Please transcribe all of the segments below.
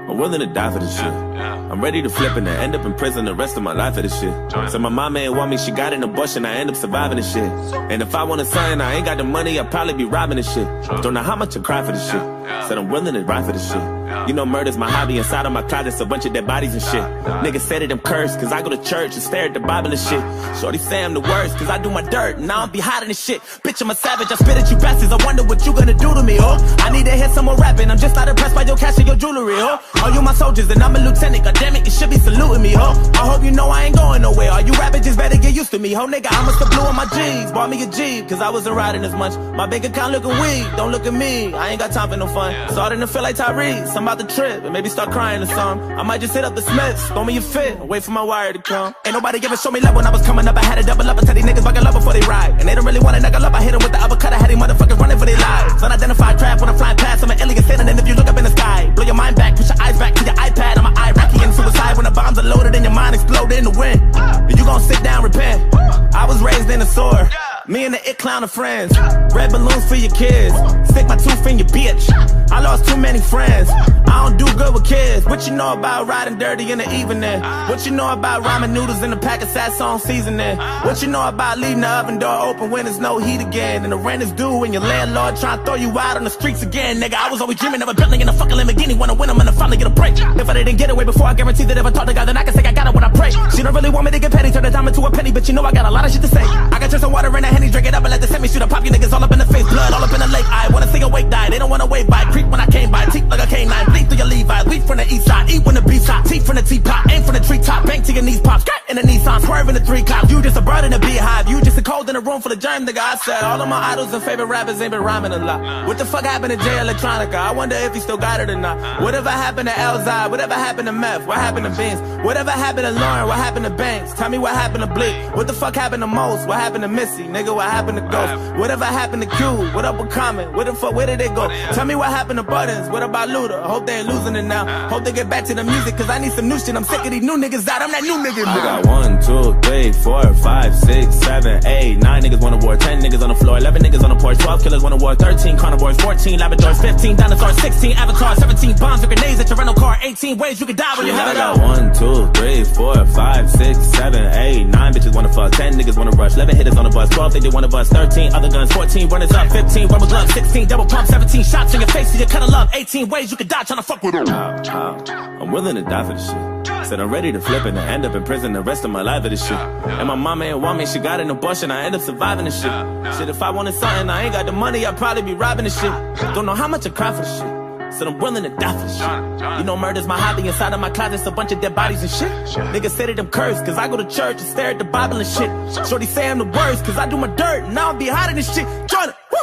I'm willing to die for this shit. I'm ready to flip and end up in prison the rest of my life for this shit. So my mama ain't want me, she got an abortion, I end up surviving this shit. And if I want a son, I ain't got the money, I'll probably be robbing this shit. Don't know how much I cry for this shit. Said I'm willing to ride for this shit. You know murder's my hobby, inside of my closet's a bunch of dead bodies and shit. Niggas said that I'm cursed, cause I go to church and stare at the Bible and shit. Shorty say I'm the worst, cause I do my dirt, and I don't be hiding this shit. Bitch, I'm a savage, I spit at you bastards, I wonder what you gonna do to me, oh. I need to hear some more rapping, I'm just not impressed by your cash and your jewelry, oh. All you my soldiers, and I'm a lieutenant, goddammit, you should be saluting me, oh. I hope you know I ain't going nowhere, all you rappers just better get used to me, ho. Nigga, I must have blew on my G's, bought me a Jeep, cause I wasn't riding as much. My bank account looking weak, don't look at me, I ain't got time for no fun. Starting to feel like Tyrese, I'm about to trip, and maybe start crying or something. I might just hit up the Smiths, throw me a fit, wait for my wire to come. Ain't nobody ever show me love when I was coming up, I had to double up and tell these niggas buckle up before they ride. And they don't really wanna knuckle up, I hit them with the uppercut, I had these motherfuckers running for their lives. Unidentified craft when I'm flying past, I'm an alien standing, and if you look up in the sky, blow your mind back, push your eyes back to your iPad, I'm an Iraqi and suicide when the bombs are loaded and your mind exploded in the wind. And you gon' sit down, repent. I was raised in the sword. Me and the it clown are friends. Red balloons for your kids. Stick my tooth in your bitch. I lost too many friends. I don't do good with kids. What you know about riding dirty in the evening? What you know about ramen noodles in a pack of Saison seasoning? What you know about leaving the oven door open when there's no heat again? And the rent is due and your landlord trying to throw you out on the streets again. Nigga, I was always dreaming of a Bentley in a fucking Lamborghini. Wanna win, I'm gonna finally get a break. If I didn't get away before, I guarantee that if I talk to God, then I can say I got it when I pray. She don't really want me to get petty, turn a dime into a penny, but you know I got a lot of shit to say. I got just some water in a Henny, drink it up and let the semi shoot up, pop you niggas all up in the face, blood all up in the lake. I wanna see a wake die, they don't wanna wave by. Creep when I came by, teeth like a canine, bleed through your Levi's, leap from the east side, eat when the beef's hot, teeth from the teapot, aim from the treetop, bank to your knees pop, skirt in the Nissan, swerve in the 3 cops. You just a bird in a beehive, you just a cold in a room full of germ, nigga. I said all of my idols and favorite rappers ain't been rhyming a lot. What the fuck happened to Jay Electronica? I wonder if he still got it or not. Whatever happened to Elzai? Whatever happened to Meth? What happened to Beans? Whatever happened to Lauren? What happened to Banks? Tell me what happened to Blick? What the fuck happened to Most? What happened to Missy? Nigga, what happened to Ghost? Whatever happened to Q? What up with Common? Where the fuck, where did they go? Tell me what happened to Buttons? What about Luda? I hope they ain't losing it now. Hope they get back to the music, cause I need some new shit. I'm sick of these new niggas out. I'm that new nigga. I got 1, 2, 3, 4, 5, 6, 7, 8, 9 niggas wanna war, 10 niggas on the floor, 11 niggas on the porch, 12 killers wanna war, 13 carnivores, 14 Labradors, 15 dinosaurs, 16 avatars, 17 bombs and grenades at your rental car, 18 ways you can die when you have it all. I got 1, 2, 3, 4, 5, 6, 7, 8, 9 bitches wanna fuck, 10 niggas wanna rush, 11 hitters on the bus, 12 they did wanna bust, 13 other guns, 14 runners up, 15 rubber gloves, 16 double pump, 17 shots in your face till you cut a love, 18 ways you can die trying to fuck with them. I'm willing to die for this shit. Said I'm ready to flip and end up in prison the rest of my life for this shit. And my mama ain't want me, she got an abortion, I end up surviving this shit. Shit, if I wanted something, I ain't got the money, I'd probably be robbing this shit. Don't know how much I cry for this shit. Said I'm willing to die for this shit. You know murder's my hobby, inside of my closet's a bunch of dead bodies and shit. Niggas say that I'm cursed, cause I go to church and stare at the Bible and shit. Shorty say I'm the worst, cause I do my dirt, and I don't be hiding this shit. Join it, woo!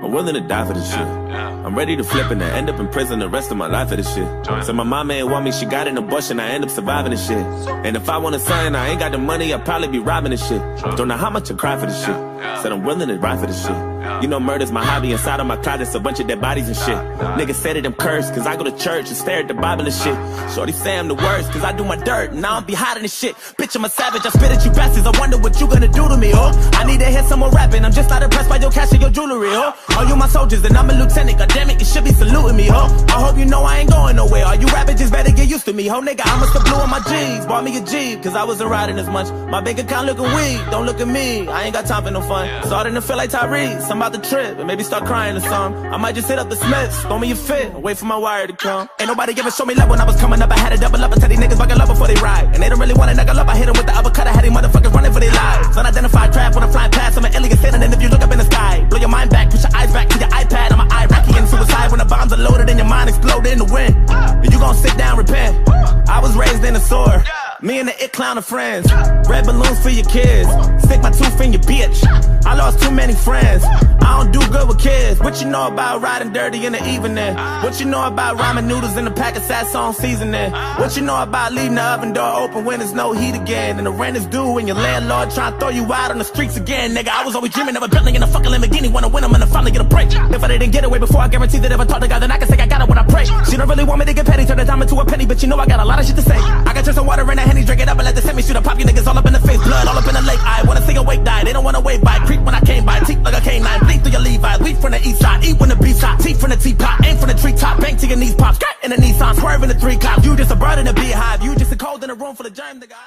I'm willing to die for this shit. I'm ready to flip and end up in prison the rest of my life for this shit. So my mama ain't want me, she got an abortion, I end up surviving this shit. And if I want a son, I ain't got the money, I'd probably be robbing this shit. Don't know how much I cry for this shit. Said I'm willing to ride for this shit. You know murder's my hobby, inside of my closet's a bunch of dead bodies and shit. Niggas say that I'm cursed, cause I go to church and stare at the Bible and shit. Shorty say I'm the worst, cause I do my dirt, and I don't be hiding this shit. Bitch, I'm a savage, I spit at you bastards, I wonder what you gonna do to me, oh. I need to hear some more rapping, I'm just not impressed by your cash and your jewelry, oh. All you my soldiers, and I'm a lieutenant, goddammit, you should be saluting me, oh. I hope you know I ain't going nowhere, all you rappers just better get used to me, ho. Nigga, I must have blew on my G's, bought me a Jeep, cause I wasn't riding as much. My bank account looking weak, don't look at me, I ain't got time for no fun. Starting to feel like Tyrese, I'm about to trip, and maybe start crying or something. I might just hit up the Smiths, throw me a fit, wait for my wire to come. Ain't nobody ever show me love when I was coming up, I had to double up and tell these niggas buckle up before they ride. And they don't really wanna knuckle up, I hit them with the uppercut, I had these motherfuckers running for their lives. Unidentified craft when I'm flying past, I'm an alien standing, and if you look up in the sky, blow your mind back, push your eyes back to your iPad, I'm an Iraqi and suicide when the bombs are loaded and your mind exploded in the wind. And you gon' sit down, repent. I was raised in the sword. Me and the it clown of friends. Red balloons for your kids. Stick my tooth in your bitch. I lost too many friends. I don't do good with kids. What you know about riding dirty in the evening? What you know about ramen noodles in a pack of Sasson seasoning? What you know about leaving the oven door open when there's no heat again? And the rent is due and your landlord trying to throw you out on the streets again. Nigga, I was always dreaming of a Bentley and a fucking Lamborghini. Wanna win, I'm gonna finally get a break. If I didn't get away before, I guarantee that if I talk to God, then I can say I got it when I pray. She don't really want me to get petty, turn the dime into a penny, but you know I got a lot of shit to say. I got just some water in a Henny, drink it up and let the semi shoot a pop. You niggas all up in the face, blood all up in the lake. I wanna see awake die, they don't wanna wait by. Creep when I came by, teeth like a canine, bleed through your Levi's. Weep from the east side, eat when the beef's hot. Teeth from the teapot, aim from the treetop, bang to your knees pop. Skirt in the Nissan, swerve in the 3 cops. You just a bird in a beehive, you just a cold in a room full of germs, nigga.